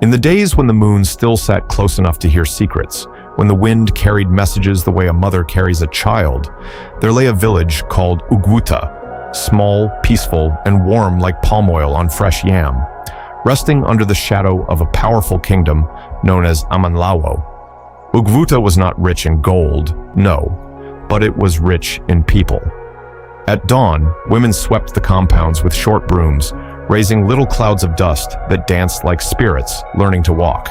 In the days when the moon still sat close enough to hear secrets, when the wind carried messages the way a mother carries a child, there lay a village called Ugwuta, small, peaceful, and warm like palm oil on fresh yam, resting under the shadow of a powerful kingdom known as Amanlawo. Ugwuta was not rich in gold, no, but it was rich in people. At dawn, women swept the compounds with short brooms, raising little clouds of dust that danced like spirits learning to walk.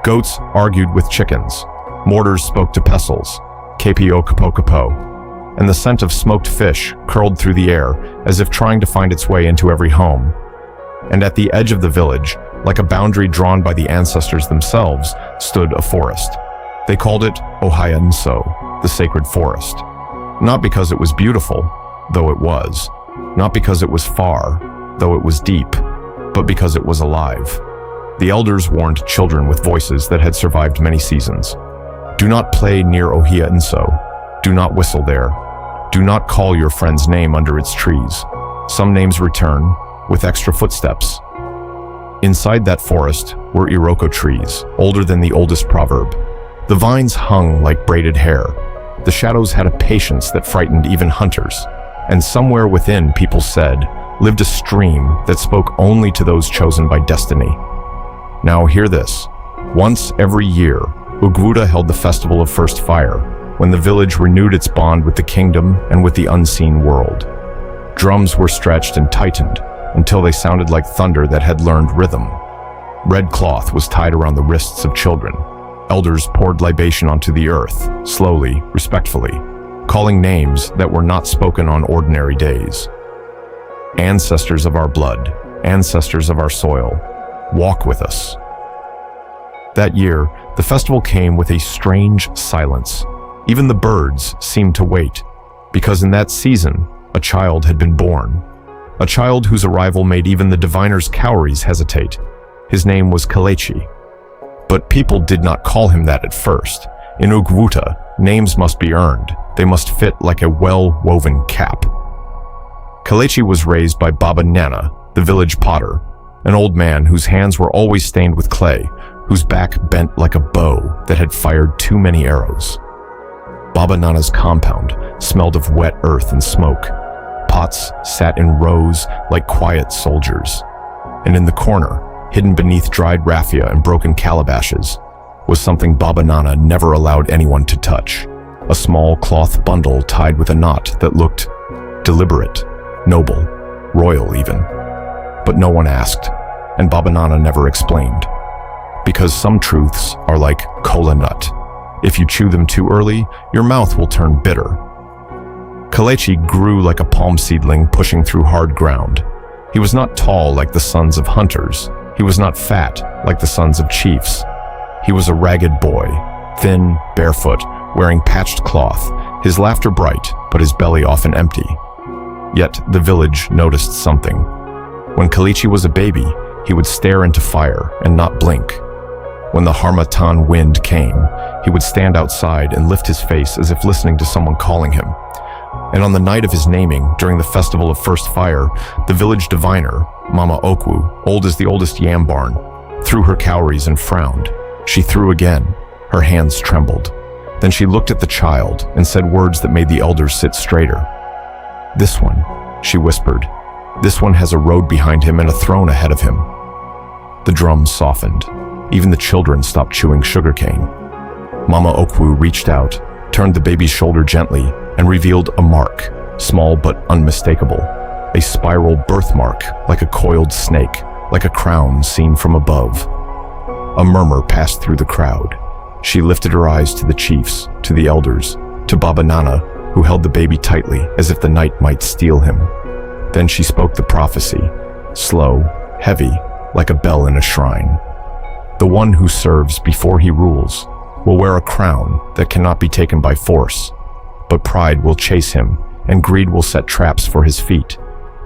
Goats argued with chickens, mortars spoke to pestles, kpo kapo kapo, and the scent of smoked fish curled through the air as if trying to find its way into every home. And at the edge of the village, like a boundary drawn by the ancestors themselves, stood a forest. They called it Ohayanso, the sacred forest. Not because it was beautiful, though it was. Not because it was far, though it was deep, but because it was alive. The elders warned children with voices that had survived many seasons. Do not play near Ohayanso. Do not whistle there. Do not call your friend's name under its trees. Some names return, with extra footsteps. Inside that forest were iroko trees, older than the oldest proverb. The vines hung like braided hair. The shadows had a patience that frightened even hunters. And somewhere within, people said, lived a stream that spoke only to those chosen by destiny. Now hear this. Once every year, Ugwuta held the festival of first fire, when the village renewed its bond with the kingdom and with the unseen world. Drums were stretched and tightened until they sounded like thunder that had learned rhythm. Red cloth was tied around the wrists of children. Elders poured libation onto the earth, slowly, respectfully, calling names that were not spoken on ordinary days. Ancestors of our blood, ancestors of our soil, walk with us. That year, the festival came with a strange silence. Even the birds seemed to wait, because in that season, a child had been born. A child whose arrival made even the diviners' cowries hesitate. His name was Kelechi. But people did not call him that at first. In Ugwuta, names must be earned. They must fit like a well-woven cap. Kelechi was raised by Baba Nana, the village potter, an old man whose hands were always stained with clay, whose back bent like a bow that had fired too many arrows. Baba Nana's compound smelled of wet earth and smoke. Pots sat in rows like quiet soldiers. And in the corner, hidden beneath dried raffia and broken calabashes, was something Baba Nana never allowed anyone to touch. A small cloth bundle tied with a knot that looked deliberate, noble, royal even. But no one asked, and Baba Nana never explained. Because some truths are like cola nut. If you chew them too early, your mouth will turn bitter. Kelechi grew like a palm seedling pushing through hard ground. He was not tall like the sons of hunters. He was not fat like the sons of chiefs. He was a ragged boy, thin, barefoot, wearing patched cloth, his laughter bright, but his belly often empty. Yet the village noticed something. When Kelechi was a baby, he would stare into fire and not blink. When the Harmattan wind came, he would stand outside and lift his face as if listening to someone calling him. And on the night of his naming, during the festival of first fire, the village diviner, Mama Okwu, old as the oldest yam barn, threw her cowries and frowned. She threw again. Her hands trembled. Then she looked at the child and said words that made the elders sit straighter. "This one," she whispered. "This one has a road behind him and a throne ahead of him." The drums softened. Even the children stopped chewing sugarcane. Mama Okwu reached out, turned the baby's shoulder gently, and revealed a mark, small but unmistakable. A spiral birthmark, like a coiled snake, like a crown seen from above. A murmur passed through the crowd. She lifted her eyes to the chiefs, to the elders, to Baba Nana, who held the baby tightly as if the night might steal him. Then she spoke the prophecy, slow, heavy, like a bell in a shrine. The one who serves before he rules will wear a crown that cannot be taken by force, but pride will chase him and greed will set traps for his feet.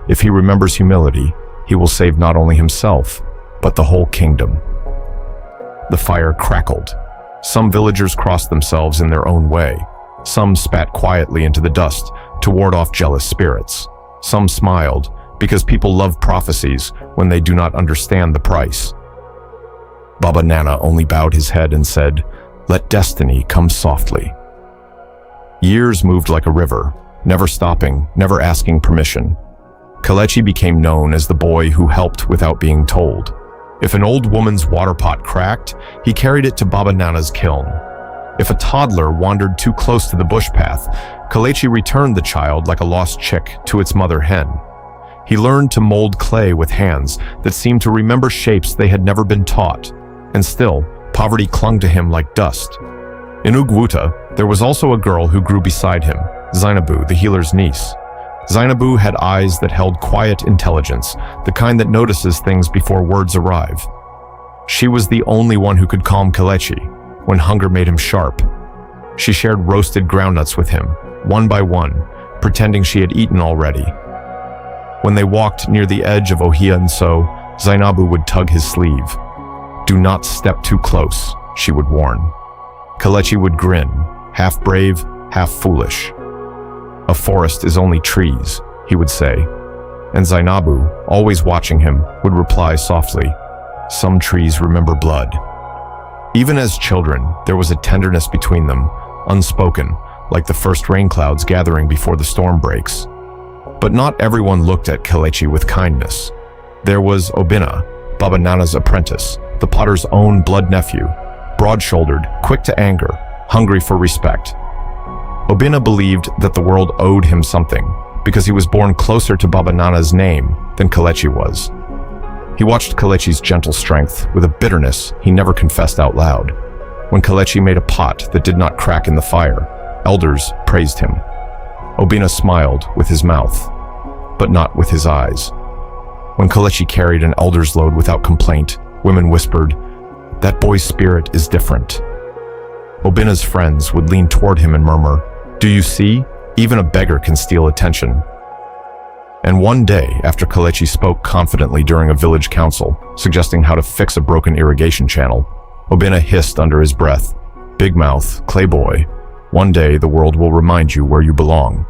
If he remembers humility, he will save not only himself, but the whole kingdom. The fire crackled. Some villagers crossed themselves in their own way. Some spat quietly into the dust to ward off jealous spirits. Some smiled because people love prophecies when they do not understand the price. Baba Nana only bowed his head and said, "Let destiny come softly." Years moved like a river, never stopping, never asking permission. Kelechi became known as the boy who helped without being told. If an old woman's water pot cracked, he carried it to Baba Nana's kiln. If a toddler wandered too close to the bush path, Kelechi returned the child like a lost chick to its mother hen. He learned to mold clay with hands that seemed to remember shapes they had never been taught, and still, poverty clung to him like dust. In Ugwuta, there was also a girl who grew beside him, Zainabu, the healer's niece. Zainabu had eyes that held quiet intelligence, the kind that notices things before words arrive. She was the only one who could calm Kelechi when hunger made him sharp. She shared roasted groundnuts with him, one by one, pretending she had eaten already. When they walked near the edge of Ohia and so, Zainabu would tug his sleeve. "Do not step too close," she would warn. Kelechi would grin, half brave, half foolish. "A forest is only trees," he would say. And Zainabu, always watching him, would reply softly, "Some trees remember blood." Even as children, there was a tenderness between them, unspoken, like the first rain clouds gathering before the storm breaks. But not everyone looked at Kelechi with kindness. There was Obinna, Baba Nana's apprentice, the potter's own blood nephew, broad-shouldered, quick to anger, hungry for respect. Obinna believed that the world owed him something, because he was born closer to Baba Nana's name than Kelechi was. He watched Kelechi's gentle strength with a bitterness he never confessed out loud. When Kelechi made a pot that did not crack in the fire, elders praised him. Obinna smiled with his mouth, but not with his eyes. When Kelechi carried an elder's load without complaint, women whispered, "That boy's spirit is different." Obinna's friends would lean toward him and murmur, "Do you see? Even a beggar can steal attention." And one day, after Kelechi spoke confidently during a village council, suggesting how to fix a broken irrigation channel, Obinna hissed under his breath, "Big mouth, clay boy. One day the world will remind you where you belong."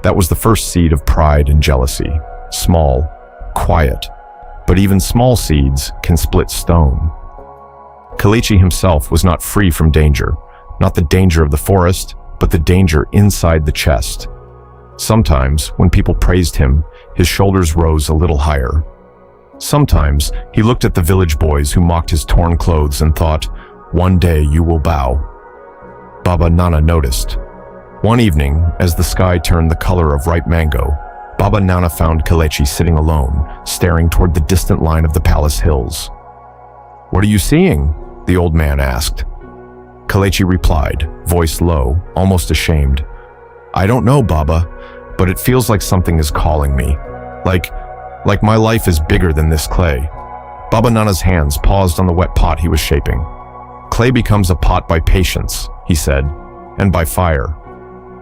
That was the first seed of pride and jealousy. Small, quiet, but even small seeds can split stone. Kelechi himself was not free from danger, not the danger of the forest, but the danger inside the chest. Sometimes, when people praised him, his shoulders rose a little higher. Sometimes, he looked at the village boys who mocked his torn clothes and thought, "One day you will bow." Baba Nana noticed. One evening, as the sky turned the color of ripe mango, Baba Nana found Kelechi sitting alone, staring toward the distant line of the palace hills. "What are you seeing?" the old man asked. Kelechi replied, voice low, almost ashamed, "I don't know, Baba, but it feels like something is calling me. Like my life is bigger than this clay." Baba Nana's hands paused on the wet pot he was shaping. "Clay becomes a pot by patience," he said, "and by fire."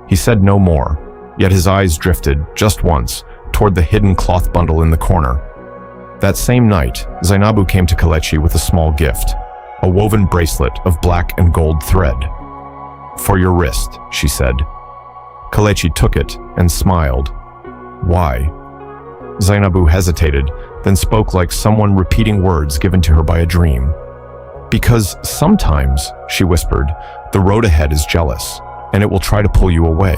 He said no more, yet his eyes drifted, just once, toward the hidden cloth bundle in the corner. That same night, Zainabu came to Kelechi with a small gift, a woven bracelet of black and gold thread. "For your wrist," she said. Kelechi took it and smiled. "Why?" Zainabu hesitated, then spoke like someone repeating words given to her by a dream. "Because sometimes," she whispered, "the road ahead is jealous, and it will try to pull you away."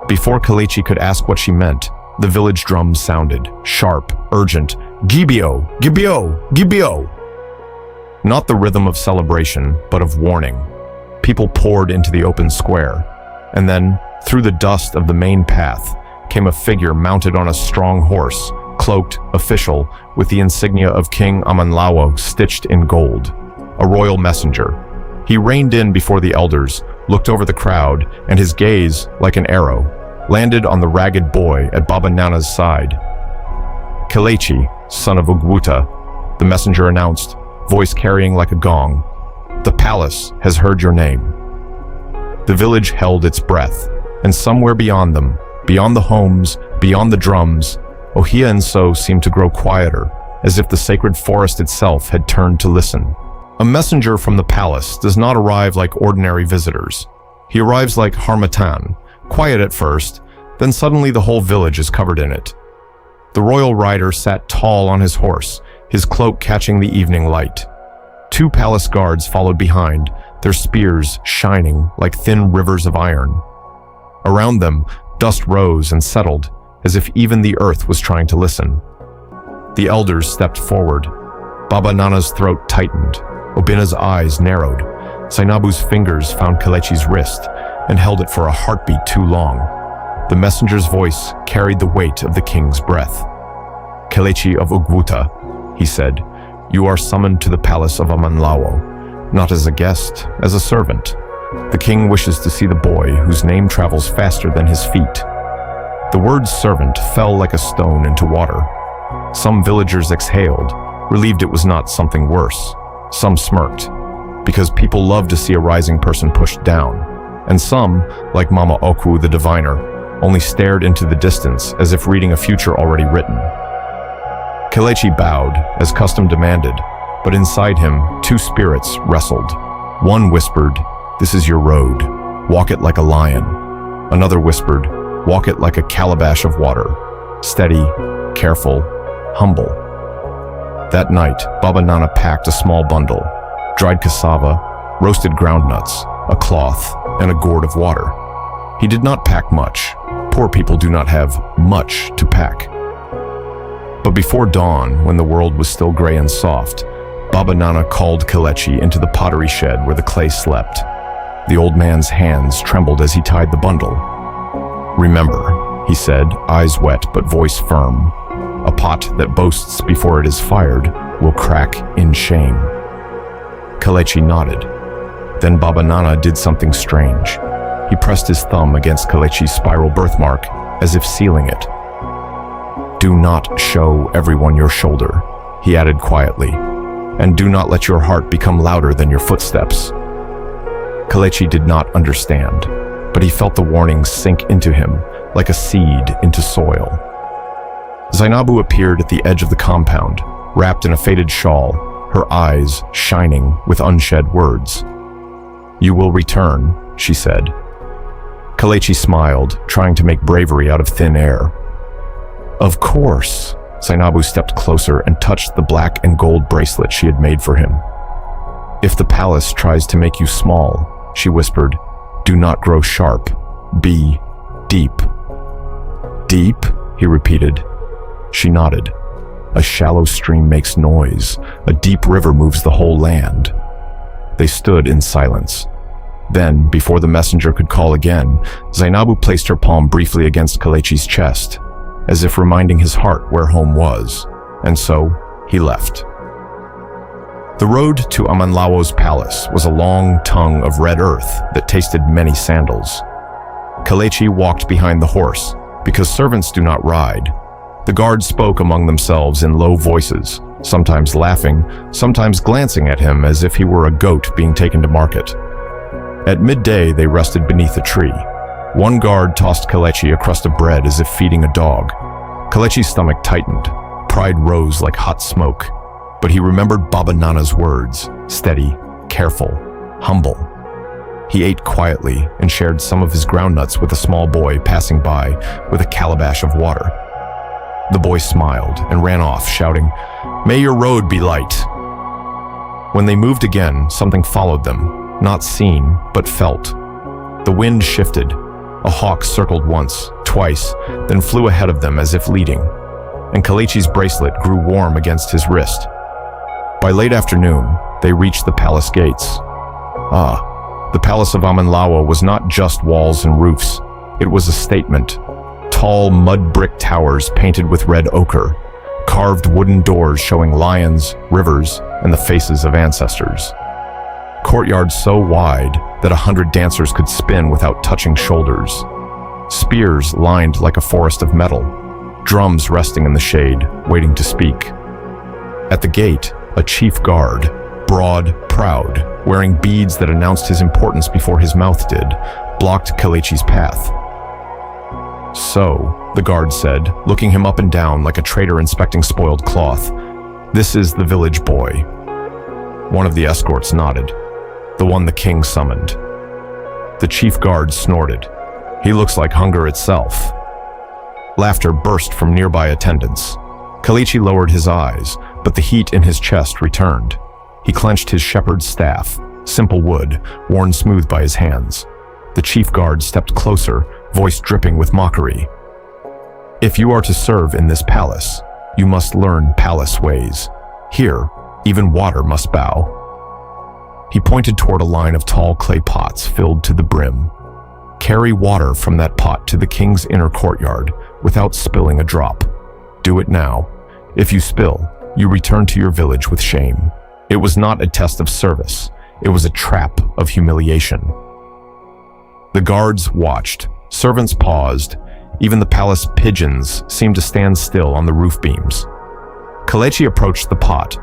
Before Kelechi could ask what she meant, the village drums sounded, sharp, urgent, "Gibio! Gibio! Gibio!" Not the rhythm of celebration, but of warning. People poured into the open square, and then, through the dust of the main path, came a figure mounted on a strong horse, cloaked, official, with the insignia of King Amanlawo stitched in gold. A royal messenger. He reined in before the elders, looked over the crowd, and his gaze, like an arrow, landed on the ragged boy at Baba Nana's side. "Kelechi, son of Ugwuta," the messenger announced, voice carrying like a gong. "The palace has heard your name." The village held its breath, and somewhere beyond them, beyond the homes, beyond the drums, Ohia and So seemed to grow quieter, as if the sacred forest itself had turned to listen. A messenger from the palace does not arrive like ordinary visitors. He arrives like Harmattan, quiet at first, then suddenly the whole village is covered in it. The royal rider sat tall on his horse, his cloak catching the evening light. 2 palace guards followed behind, their spears shining like thin rivers of iron. Around them, dust rose and settled, as if even the earth was trying to listen. The elders stepped forward. Baba Nana's throat tightened. Obina's eyes narrowed. Zainabu's fingers found Kelechi's wrist and held it for a heartbeat too long. The messenger's voice carried the weight of the king's breath. "Kelechi of Ugwuta," he said, "you are summoned to the palace of Amanlawo, not as a guest, as a servant. The king wishes to see the boy whose name travels faster than his feet." The word servant fell like a stone into water. Some villagers exhaled, relieved it was not something worse. Some smirked, because people love to see a rising person pushed down. And some, like Mama Okwu the diviner, only stared into the distance as if reading a future already written. Kelechi bowed, as custom demanded, but inside him, 2 spirits wrestled. One whispered, "This is your road. Walk it like a lion." Another whispered, "Walk it like a calabash of water. Steady, careful, humble." That night, Baba Nana packed a small bundle: dried cassava, roasted groundnuts, a cloth, and a gourd of water. He did not pack much. Poor people do not have much to pack. But before dawn, when the world was still gray and soft, Baba Nana called Kelechi into the pottery shed where the clay slept. The old man's hands trembled as he tied the bundle. "Remember," he said, eyes wet but voice firm, "a pot that boasts before it is fired will crack in shame." Kelechi nodded. Then Baba Nana did something strange. He pressed his thumb against Kelechi's spiral birthmark, as if sealing it. "Do not show everyone your shoulder," he added quietly, "and do not let your heart become louder than your footsteps." Kelechi did not understand, but he felt the warning sink into him, like a seed into soil. Zainabu appeared at the edge of the compound, wrapped in a faded shawl, her eyes shining with unshed words. "You will return," she said. Kelechi smiled, trying to make bravery out of thin air. "Of course." Zainabu stepped closer and touched the black and gold bracelet she had made for him. "If the palace tries to make you small," she whispered, "do not grow sharp. Be deep." "Deep?" he repeated. She nodded. "A shallow stream makes noise. A deep river moves the whole land." They stood in silence. Then, before the messenger could call again, Zainabu placed her palm briefly against Kelechi's chest, as if reminding his heart where home was, and so he left. The road to Amanlawo's palace was a long tongue of red earth that tasted many sandals. Kelechi walked behind the horse, because servants do not ride. The guards spoke among themselves in low voices, sometimes laughing, sometimes glancing at him as if he were a goat being taken to market. At midday, they rested beneath a tree. One guard tossed Kelechi a crust of bread as if feeding a dog. Kelechi's stomach tightened. Pride rose like hot smoke. But he remembered Baba Nana's words: steady, careful, humble. He ate quietly and shared some of his groundnuts with a small boy passing by with a calabash of water. The boy smiled and ran off, shouting, "May your road be light." When they moved again, something followed them. Not seen, but felt. The wind shifted. A hawk circled once, twice, then flew ahead of them as if leading. And Kelechi's bracelet grew warm against his wrist. By late afternoon, they reached the palace gates. The palace of Amanlawo was not just walls and roofs. It was a statement. Tall mud brick towers painted with red ochre, carved wooden doors showing lions, rivers, and the faces of ancestors. Courtyards so wide that 100 dancers could spin without touching shoulders. Spears lined like a forest of metal, drums resting in the shade, waiting to speak. At the gate, a chief guard, broad, proud, wearing beads that announced his importance before his mouth did, blocked Kelechi's path. "So," the guard said, looking him up and down like a trader inspecting spoiled cloth, "this is the village boy." One of the escorts nodded. "The one the king summoned." The chief guard snorted. "He looks like hunger itself." Laughter burst from nearby attendants. Kelechi lowered his eyes, but the heat in his chest returned. He clenched his shepherd's staff, simple wood, worn smooth by his hands. The chief guard stepped closer, voice dripping with mockery. "If you are to serve in this palace, you must learn palace ways. Here, even water must bow." He pointed toward a line of tall clay pots filled to the brim. "Carry water from that pot to the king's inner courtyard without spilling a drop. Do it now. If you spill, you return to your village with shame." It was not a test of service. It was a trap of humiliation. The guards watched. Servants paused. Even the palace pigeons seemed to stand still on the roof beams. Kelechi approached the pot.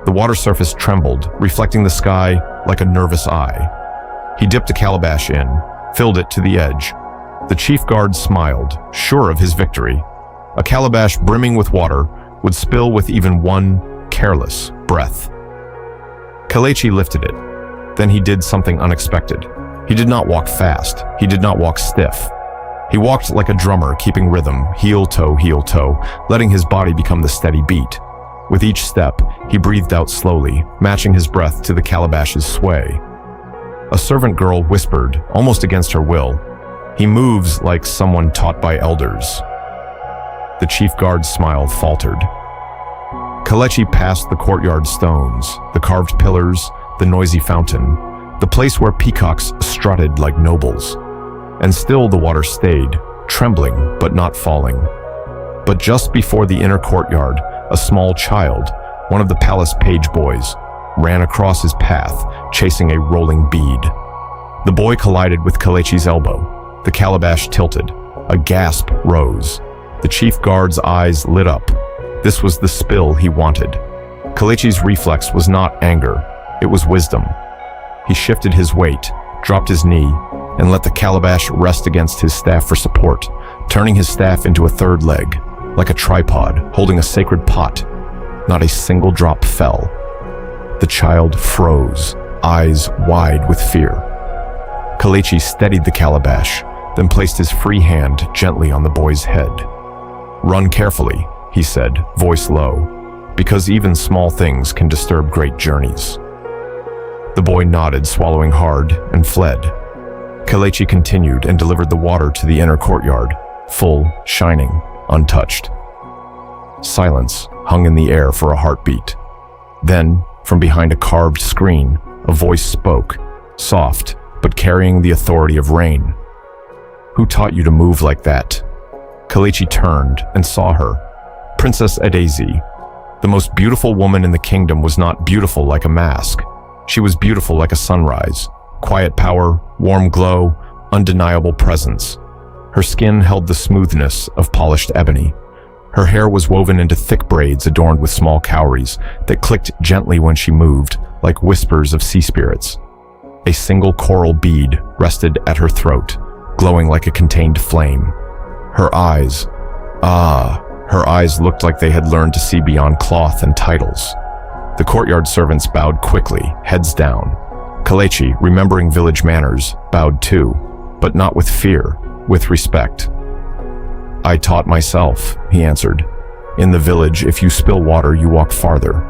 The water surface trembled, reflecting the sky like a nervous eye. He dipped a calabash in, filled it to the edge. The chief guard smiled, sure of his victory. A calabash brimming with water would spill with even one careless breath. Kelechi lifted it. Then he did something unexpected. He did not walk fast. He did not walk stiff. He walked like a drummer, keeping rhythm, heel toe, letting his body become the steady beat. With each step, he breathed out slowly, matching his breath to the calabash's sway. A servant girl whispered, almost against her will, "He moves like someone taught by elders." The chief guard's smile faltered. Kelechi passed the courtyard stones, the carved pillars, the noisy fountain, the place where peacocks strutted like nobles. And still the water stayed, trembling but not falling. But just before the inner courtyard, a small child, one of the palace page boys, ran across his path, chasing a rolling bead. The boy collided with Kelechi's elbow. The calabash tilted. A gasp rose. The chief guard's eyes lit up. This was the spill he wanted. Kelechi's reflex was not anger, it was wisdom. He shifted his weight, dropped his knee, and let the calabash rest against his staff for support, turning his staff into a third leg, like a tripod holding a sacred pot. Not a single drop fell. The child froze, eyes wide with fear. Kelechi steadied the calabash, then placed his free hand gently on the boy's head. "Run carefully," he said, voice low, "because even small things can disturb great journeys." The boy nodded, swallowing hard, and fled. Kelechi continued and delivered the water to the inner courtyard, full, shining, untouched. Silence hung in the air for a heartbeat. Then, from behind a carved screen, a voice spoke, soft, but carrying the authority of rain. "Who taught you to move like that?" Kelechi turned and saw her. Princess Adaeze. The most beautiful woman in the kingdom was not beautiful like a mask. She was beautiful like a sunrise. Quiet power, warm glow, undeniable presence. Her skin held the smoothness of polished ebony. Her hair was woven into thick braids adorned with small cowries that clicked gently when she moved, like whispers of sea spirits. A single coral bead rested at her throat, glowing like a contained flame. Her eyes looked like they had learned to see beyond cloth and titles. The courtyard servants bowed quickly, heads down. Kelechi, remembering village manners, bowed too, but not with fear, with respect. "I taught myself," he answered. "In the village, if you spill water, you walk farther."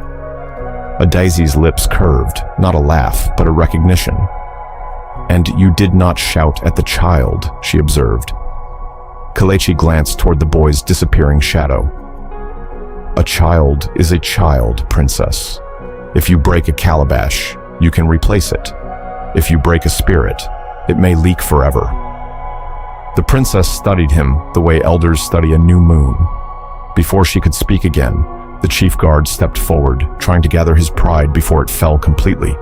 Adaeze's lips curved, not a laugh, but a recognition. "And you did not shout at the child," she observed. Kelechi glanced toward the boy's disappearing shadow. "A child is a child, princess. If you break a calabash, you can replace it. If you break a spirit, it may leak forever." The princess studied him the way elders study a new moon. Before she could speak again, the chief guard stepped forward, trying to gather his pride before it fell completely.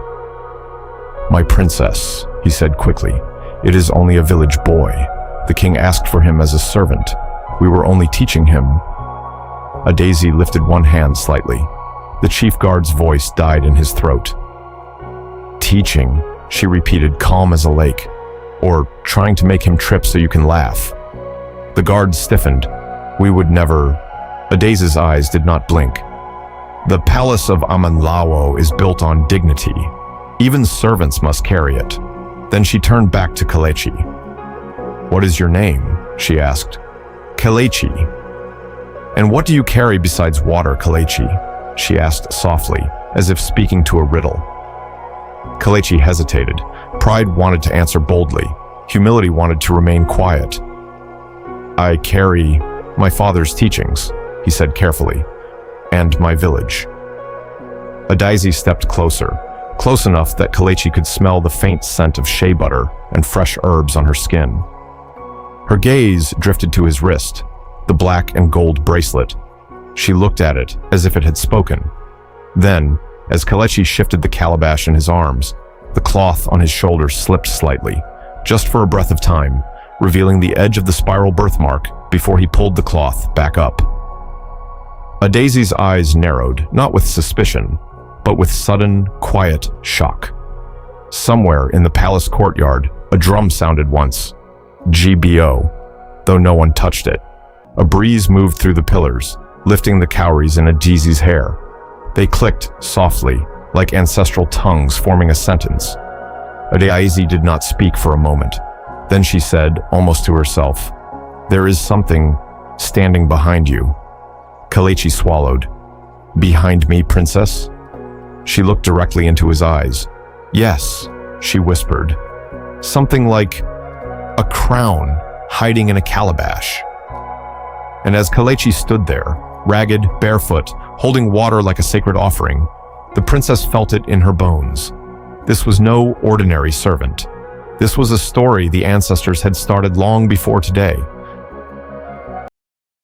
"My princess," he said quickly, "it is only a village boy. The king asked for him as a servant. We were only teaching him." Adaeze lifted one hand slightly. The chief guard's voice died in his throat. "Teaching," she repeated, calm as a lake. "Or trying to make him trip so you can laugh." The guard stiffened. "We would never..." Adaeze's eyes did not blink. "The palace of Amanlawo is built on dignity. Even servants must carry it." Then she turned back to Kelechi. "What is your name?" she asked. "Kelechi." "And what do you carry besides water, Kelechi?" she asked softly, as if speaking to a riddle. Kelechi hesitated. Pride wanted to answer boldly. Humility wanted to remain quiet. "I carry my father's teachings," he said carefully, "and my village." Adaeze stepped closer, close enough that Kelechi could smell the faint scent of shea butter and fresh herbs on her skin. Her gaze drifted to his wrist, the black and gold bracelet. She looked at it as if it had spoken. Then, as Kelechi shifted the calabash in his arms, the cloth on his shoulder slipped slightly, just for a breath of time, revealing the edge of the spiral birthmark before he pulled the cloth back up. Adaze's eyes narrowed, not with suspicion, but with sudden, quiet shock. Somewhere in the palace courtyard, a drum sounded once, GBO, though no one touched it. A breeze moved through the pillars, lifting the cowries in Adaze's hair. They clicked softly, like ancestral tongues forming a sentence. Adaeze did not speak for a moment. Then she said, almost to herself, "There is something standing behind you." Kelechi swallowed. "Behind me, princess?" She looked directly into his eyes. "Yes," she whispered. "Something like a crown hiding in a calabash." And as Kelechi stood there, ragged, barefoot, holding water like a sacred offering, the princess felt it in her bones. This was no ordinary servant. This was a story the ancestors had started long before today.